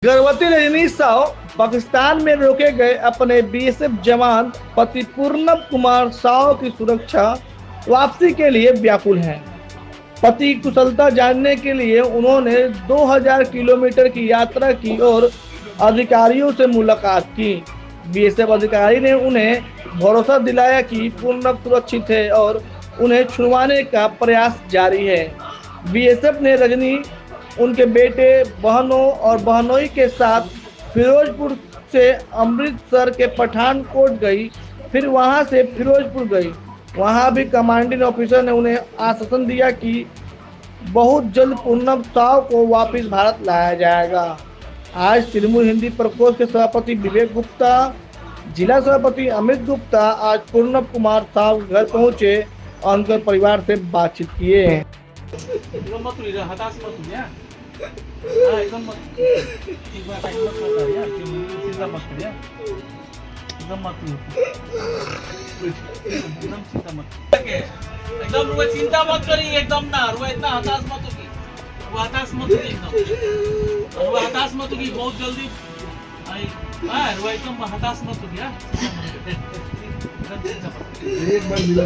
गर्भवती रजनी साव पाकिस्तान में रोके गए अपने बीएसएफ जवान पति पूर्णव कुमार साव की सुरक्षा वापसी के लिए व्याकुल हैं। पति की कुशलता जानने के लिए उन्होंने 2000 किलोमीटर की यात्रा की और अधिकारियों से मुलाकात की। बीएसएफ अधिकारी ने उन्हें भरोसा दिलाया कि पूर्णव सुरक्षित है और उन्हें छुड़वाने का प्रयास जारी है। बीएसएफ ने रजनी उनके बेटे, बहनों और बहनोई के साथ फिरोजपुर से अमृतसर के पठानकोट गई, फिर वहां से फिरोजपुर गई। वहां भी कमांडिंग ऑफिसर ने उन्हें आश्वासन दिया कि बहुत जल्द पूर्णव साव को वापस भारत लाया जाएगा। आज तृणमूल हिंदी प्रकोष्ठ के सभापति विवेक गुप्ता, जिला सभापति अमित गुप्ता आज पूर्णव कुमार साव के घर पहुंचे और उनके परिवार से बातचीत किए। एकदम मत लीजिए, हताश मत होइए। हाँ, एकदम मत, एक बार टाइम मत करिए, चिंता मत करिए, एकदम मत लीजिए, एकदम चिंता मत, एकदम रुआ चिंता मत करिए, एकदम ना रुआ इतना हताश मत होगी, रुआ हताश मत होगी, एकदम रुआ हताश मत होगी, बहुत जल्दी हाँ रुआ एकदम हताश मत होगी। एक बार मिला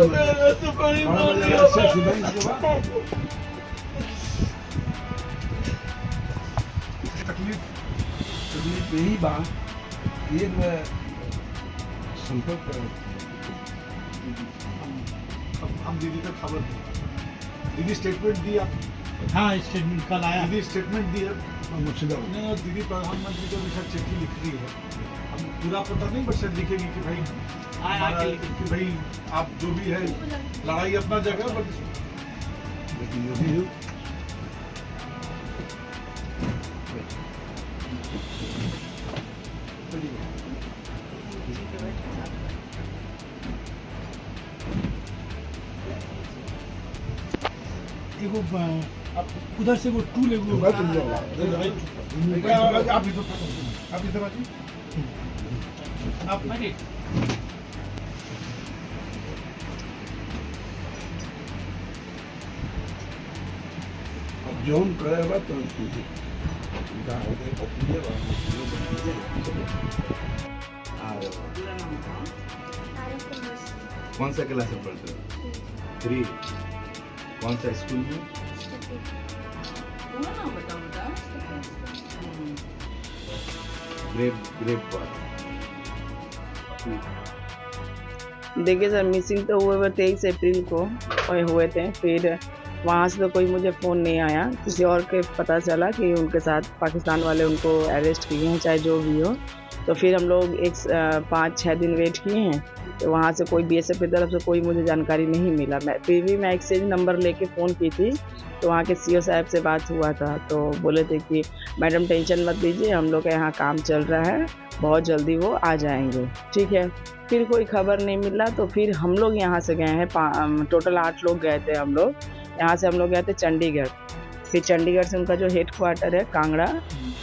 तकलीफ यही बात एक संपर्क हम दीदी का खबर दीदी स्टेटमेंट दिया। हाँ स्टेटमेंट कल आया, दीदी स्टेटमेंट दिया नहीं, और दीदी प्रधानमंत्री को भी शायद चिट्ठी लिख रही है। हम पूरा पता नहीं बट शायद लिखेगी कि भाई हमारा कि भाई आप जो भी है लड़ाई अपना जगह बट उधर से वो टूल है वो आप इधर आइए आप जोन करेगा तो कौन सा क्लास में पढ़ते हो? 3। कौन सा स्कूल में? ग्रेप देखिए सर, मिसिंग तो हुए 23 अप्रैल को हुए थे। फिर वहाँ से तो कोई मुझे फ़ोन नहीं आया, किसी और के पता चला कि उनके साथ पाकिस्तान वाले उनको अरेस्ट किए हैं, चाहे जो भी हो। तो फिर हम लोग 5-6 दिन वेट किए हैं, तो वहाँ से कोई बीएसएफ की तरफ से कोई मुझे जानकारी नहीं मिला। फिर भी मैं एक्सचेंज नंबर लेके फ़ोन की थी, तो वहाँ के सीओ साहब से बात हुआ था, तो बोले थे कि मैडम टेंशन मत लीजिए, हम लोग का यहाँ काम चल रहा है, बहुत जल्दी वो आ जाएंगे। ठीक है, फिर कोई खबर नहीं मिला। तो फिर हम लोग यहाँ से गए हैं, टोटल 8 लोग गए थे हम लोग। यहाँ से हम लोग गए थे चंडीगढ़, फिर चंडीगढ़ से उनका जो हेड क्वार्टर है कांगड़ा,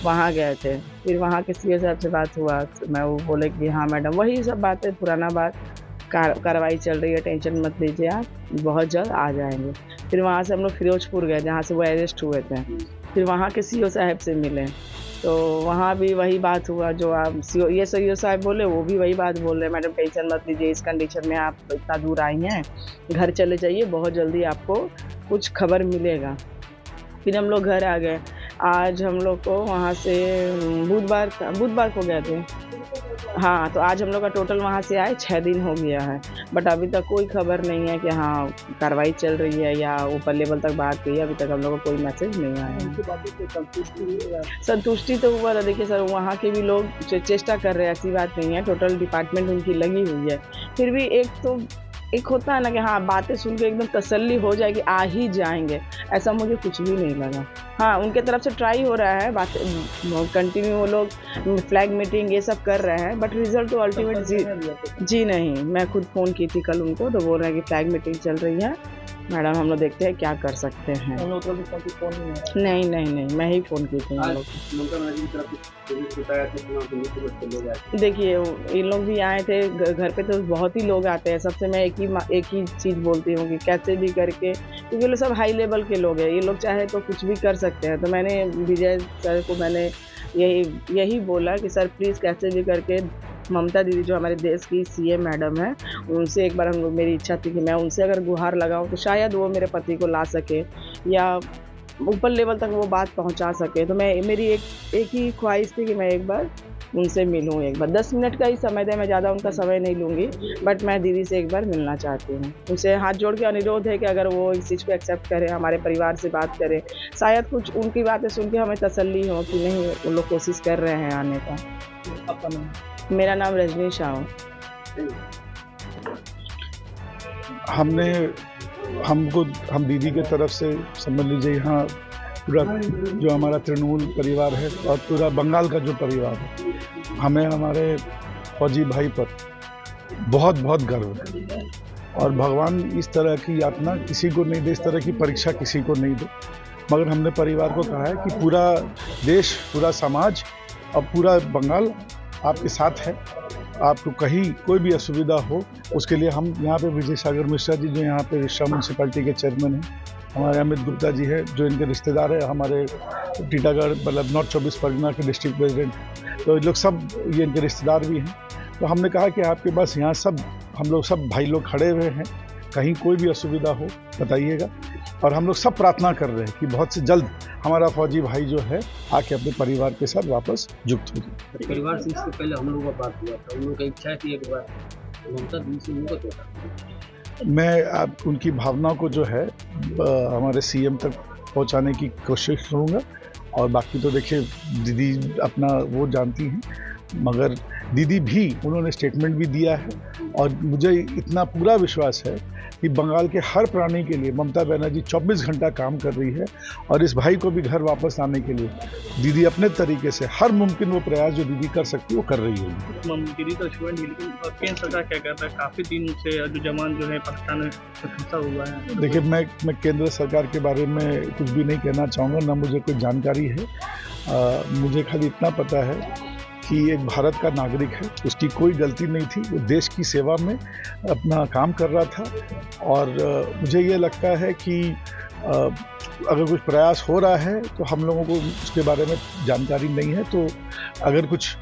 वहाँ गए थे। फिर वहाँ के सीओ साहब से बात हुआ, तो मैं वो बोले कि हाँ मैडम, वही सब बातें, पुराना बात, कार्रवाई चल रही है, टेंशन मत लीजिए, आप बहुत जल्द आ जाएंगे। फिर वहाँ से हम लोग फिरोजपुर गए, जहाँ से वो अरेस्ट हुए थे। फिर वहाँ के सीओ साहब से मिले, तो वहाँ भी वही बात हुआ जो आप सीओ साहब बोले, वो भी वही बात बोल रहे हैं, मैडम टेंशन मत लीजिए, इस कंडीशन में आप इतना दूर आई हैं, घर चले जाइए, बहुत जल्दी आपको कुछ खबर मिलेगा। फिर हम लोग घर आ गए। आज हम लोग को वहाँ से बुधवार को गए थे। हाँ, तो आज हम लोग का टोटल वहाँ से आए 6 दिन हो गया है, बट अभी तक कोई खबर नहीं है कि हाँ कार्रवाई चल रही है या ऊपर लेवल तक बात की है। अभी तक हम लोग को कोई मैसेज नहीं आया है। संतुष्टि तो हुआ था। देखिए सर, वहाँ के भी लोग चेष्टा कर रहे हैं, ऐसी बात नहीं है, टोटल डिपार्टमेंट उनकी लगी हुई है। फिर भी एक होता है ना कि हाँ बातें सुन के एकदम तसल्ली हो जाए कि आ ही जाएंगे, ऐसा मुझे कुछ भी नहीं लगा। हाँ, उनके तरफ से ट्राई हो रहा है, बातें कंटिन्यू, वो लोग फ्लैग मीटिंग ये सब कर रहे हैं, बट रिजल्ट तो अल्टीमेट जी नहीं। मैं खुद फ़ोन की थी कल उनको, तो बोल रहे हैं कि फ्लैग मीटिंग चल रही है, मैडम हम लोग देखते हैं क्या कर सकते हैं। नहीं, मैं ही फ़ोन की थी हम लोग। देखिए ये लोग भी आए थे घर पे, तो बहुत ही लोग आते हैं। सबसे मैं एक ही चीज़ बोलती हूँ कि कैसे भी करके, क्योंकि ये लोग सब हाई लेवल के लोग हैं, ये लोग चाहे तो कुछ भी कर सकते हैं। तो मैंने विजय सर को मैंने यही बोला कि सर प्लीज़ कैसे भी करके ममता दीदी जो हमारे देश की सीएम मैडम है, उनसे एक बार मेरी इच्छा थी कि मैं उनसे अगर गुहार लगाऊं तो शायद वो मेरे पति को ला सके या ऊपर लेवल तक वो बात पहुंचा सके। तो मेरी एक ही ख्वाहिश थी कि मैं एक बार उनसे मिलूं। एक बार 10 मिनट का ही समय दें, मैं ज़्यादा उनका समय नहीं लूँगी, बट मैं दीदी से एक बार मिलना चाहती हूँ। उनसे हाथ जोड़ के अनुरोध है कि अगर वो इस चीज़ को एक्सेप्ट करें, हमारे परिवार से बात करें, शायद कुछ उनकी बातें सुन के हमें तसल्ली हो कि नहीं वो लोग कोशिश कर रहे हैं आने का। अपना मेरा नाम रजनी शाह। हम दीदी के तरफ से समझ लीजिए यहाँ पूरा जो हमारा तृणमूल परिवार है और पूरा बंगाल का जो परिवार है, हमें हमारे फौजी भाई पर बहुत बहुत गर्व है। और भगवान इस तरह की यातना किसी को नहीं दे, इस तरह की परीक्षा किसी को नहीं दे। मगर हमने परिवार को कहा है कि पूरा देश, पूरा समाज और पूरा बंगाल आपके साथ है। आपको कहीं कोई भी असुविधा हो उसके लिए हम यहाँ पे विजय सागर मिश्रा जी जो यहाँ पे रिश्ता म्यूनसिपैलिटी के चेयरमैन हैं, हमारे अमित गुप्ता जी है जो इनके रिश्तेदार है, हमारे टीटागढ़ मतलब नॉर्थ 24 परगना के डिस्ट्रिक्ट प्रेसिडेंट, तो ये लोग सब ये इनके रिश्तेदार भी हैं। तो हमने कहा कि आपके पास यहाँ सब हम लोग सब भाई लोग खड़े हुए हैं, कहीं कोई भी असुविधा हो बताइएगा। और हम लोग सब प्रार्थना कर रहे हैं कि बहुत से जल्द हमारा फौजी भाई जो है आके अपने परिवार के साथ वापस युक्त हो जाए। परिवार से इससे पहले हम लोगों का बात हुआ था, उन लोगों की इच्छा थी एक बार ममता दीदी से उनको तो मैं आप उनकी भावना को जो है हमारे सीएम तक पहुंचाने की कोशिश करूंगा। और बाकी तो देखिए दीदी अपना वो जानती हैं, मगर दीदी भी उन्होंने स्टेटमेंट भी दिया है और मुझे इतना पूरा विश्वास है कि बंगाल के हर प्राणी के लिए ममता बनर्जी 24 घंटा काम कर रही है। और इस भाई को भी घर वापस लाने के लिए दीदी अपने तरीके से हर मुमकिन वो प्रयास जो दीदी कर सकती है वो कर रही है। दीदी तो छुआ नहीं, लेकिन केंद्र सरकार क्या कर रहा है? काफ़ी दिन से जो जवान जो है पाकिस्तान में फंसा हुआ है। देखिए मैं केंद्र सरकार के बारे में कुछ भी नहीं कहना चाहूँगा, ना मुझे कोई जानकारी है। मुझे खाली इतना पता है कि एक भारत का नागरिक है, उसकी कोई गलती नहीं थी, वो देश की सेवा में अपना काम कर रहा था। और मुझे ये लगता है कि अगर कुछ प्रयास हो रहा है तो हम लोगों को उसके बारे में जानकारी नहीं है। तो अगर कुछ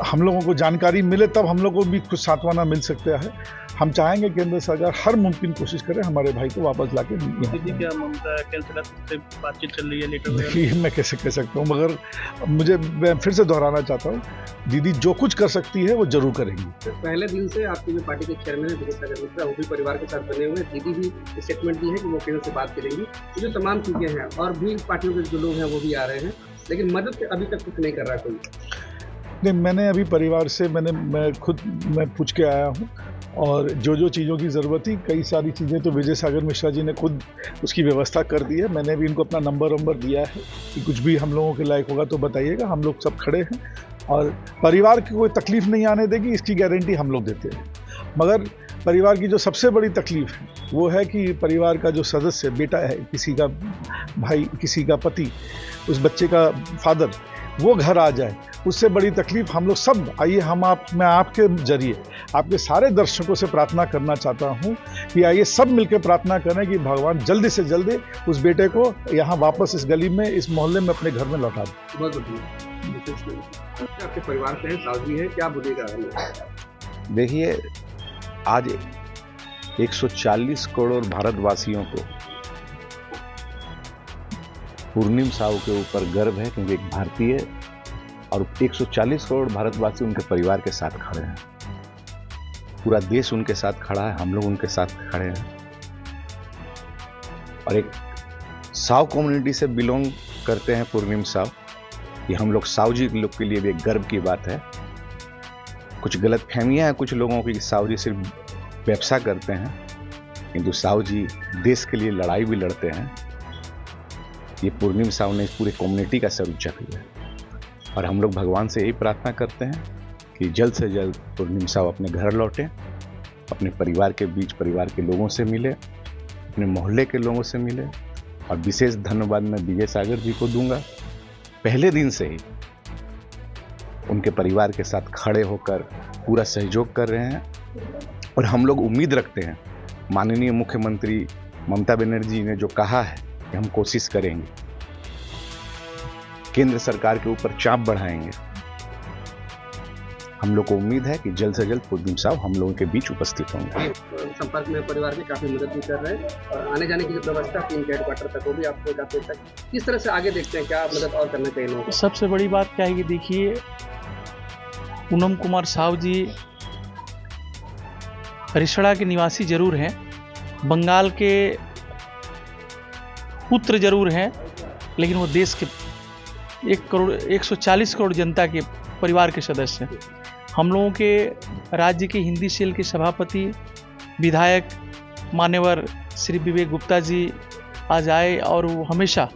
हम लोगों को जानकारी मिले तब हम लोग को भी कुछ सांत्वना मिल सकता है। हम चाहेंगे केंद्र सरकार हर मुमकिन कोशिश करे हमारे भाई को वापस लाके। दीदी क्या ममता केंद्र सरकार से बातचीत चल रही है लेटर? देखिए मैं कैसे कह सकता हूँ, मगर मैं फिर से दोहराना चाहता हूँ, दीदी जो कुछ कर सकती है वो जरूर करेंगी। पहले दिन से आपकी जो पार्टी के चेयरमैन है विजय सागर मिश्रा, वो भी परिवार के साथ बने हुए हैं। दीदी भी स्टेटमेंट दी है कि वो केंद्र से बात करेंगी। ये जो तमाम चीज़ें हैं और भी पार्टियों के जो लोग हैं वो भी आ रहे हैं, लेकिन मदद अभी तक कुछ नहीं कर रहा कोई। नहीं, मैंने अभी परिवार से मैं खुद पूछ के आया हूँ और जो चीज़ों की ज़रूरत थी, कई सारी चीज़ें तो विजय सागर मिश्रा जी ने खुद उसकी व्यवस्था कर दी है। मैंने भी इनको अपना नंबर दिया है कि कुछ भी हम लोगों के लायक होगा तो बताइएगा। हम लोग सब खड़े हैं और परिवार की कोई तकलीफ़ नहीं आने देगी, इसकी गारंटी हम लोग देते हैं। मगर परिवार की जो सबसे बड़ी तकलीफ़ है वो है कि परिवार का जो सदस्य बेटा है, किसी का भाई, किसी का पति, उस बच्चे का फादर वो घर आ जाए, उससे बड़ी तकलीफ हम लोग सब। आइए मैं आपके जरिए आपके सारे दर्शकों से प्रार्थना करना चाहता हूं कि आइए सब मिलकर प्रार्थना करें कि भगवान जल्दी से जल्दी उस बेटे को यहाँ वापस इस गली में, इस मोहल्ले में अपने घर में लौटा दें। बहुत बढ़िया। आपके परिवार से सावजी है, क्या बोलेगा? देखिए आज 140 करोड़ भारतवासियों को पूर्णिम साहू के ऊपर गर्व है, क्योंकि एक भारतीय और 140 करोड़ भारतवासी उनके परिवार के साथ खड़े हैं। पूरा देश उनके साथ खड़ा है, हम लोग उनके साथ खड़े हैं। और एक साव कम्युनिटी से बिलोंग करते हैं पूर्णिम साहू, ये हम लोग साहू जी लोग के लिए भी एक गर्व की बात है। कुछ गलत फहमियाँ हैं कुछ लोगों की, साहू जी सिर्फ व्यवसाय करते हैं, किंतु साहू जी देश के लिए लड़ाई भी लड़ते हैं। ये पूर्णिम साहू ने इस पूरे कम्युनिटी का सर ऊंचा किया है और हम लोग भगवान से यही प्रार्थना करते हैं कि जल्द से जल्द पूर्णिम साहू अपने घर लौटें, अपने परिवार के बीच परिवार के लोगों से मिले, अपने मोहल्ले के लोगों से मिले। और विशेष धन्यवाद मैं विजय सागर जी को दूंगा, पहले दिन से ही उनके परिवार के साथ खड़े होकर पूरा सहयोग कर रहे हैं। और हम लोग उम्मीद रखते हैं माननीय मुख्यमंत्री ममता बनर्जी ने जो कहा है कि हम कोशिश करेंगे केंद्र सरकार के ऊपर चाप बढ़ाएंगे। हम लोग को उम्मीद है कि जल्द से जल्द पूर्णिम साहब हम लोगों के बीच उपस्थित होंगे। संपर्क में परिवार की काफी मदद भी कर रहे हैं और आने जाने की जो व्यवस्था थी इनके हेडक्वार्टर तक वो भी आपको काफी तक किस तरह से आगे देखते हैं, क्या मदद और करना चाहिए लोगों को? सबसे बड़ी बात क्या है कि देखिए, पूनम कुमार साहू जी रिसड़ा के निवासी जरूर हैं, बंगाल के पुत्र जरूर हैं, लेकिन वो देश के 140 करोड़ जनता के परिवार के सदस्य हैं। हम लोगों के राज्य के हिंदी सेल के सभापति विधायक मान्यवर श्री विवेक गुप्ता जी आज आए और वो हमेशा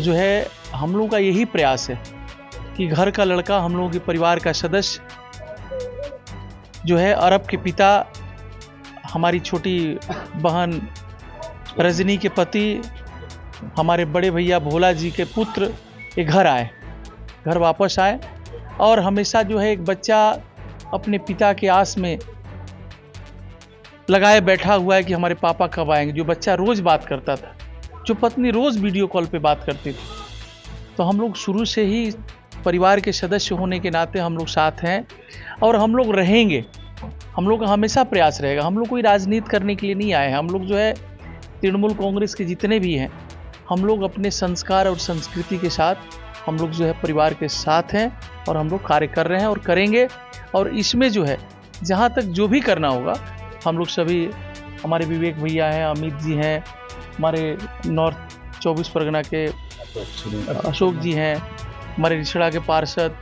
जो है हम लोगों का यही प्रयास है कि घर का लड़का, हम लोगों के परिवार का सदस्य जो है, अरब के पिता, हमारी छोटी बहन रजनी के पति, हमारे बड़े भैया भोला जी के पुत्र ये घर आए, घर वापस आए। और हमेशा जो है एक बच्चा अपने पिता के आस में लगाए बैठा हुआ है कि हमारे पापा कब आएंगे। जो बच्चा रोज़ बात करता था, जो पत्नी रोज़ वीडियो कॉल पे बात करती थी। तो हम लोग शुरू से ही परिवार के सदस्य होने के नाते हम लोग साथ हैं और हम लोग रहेंगे। हम लोग का हमेशा प्रयास रहेगा। हम लोग कोई राजनीति करने के लिए नहीं आए हैं। हम लोग जो है तृणमूल कांग्रेस के जितने भी हैं, हम लोग अपने संस्कार और संस्कृति के साथ हम लोग जो है परिवार के साथ हैं और हम लोग कार्य कर रहे हैं और करेंगे। और इसमें जो है जहाँ तक जो भी करना होगा, हम लोग सभी, हमारे विवेक भैया हैं, अमित जी हैं, हमारे नॉर्थ 24 परगना के अशोक जी हैं, हमारे रिसड़ा के पार्षद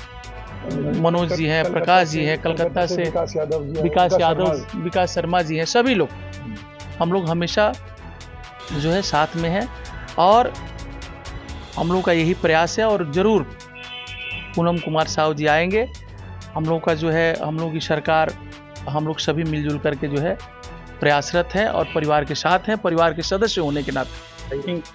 मनोज जी हैं, प्रकाश जी हैं, कलकत्ता से विकास यादव, विकास शर्मा जी हैं, सभी लोग हम लोग हमेशा जो है साथ में हैं और हम लोग का यही प्रयास है। और ज़रूर पूनम कुमार साहू जी आएंगे। हम लोग का जो है, हम लोग की सरकार, हम लोग सभी मिलजुल करके जो है प्रयासरत है और परिवार के साथ हैं, परिवार के सदस्य होने के नाते।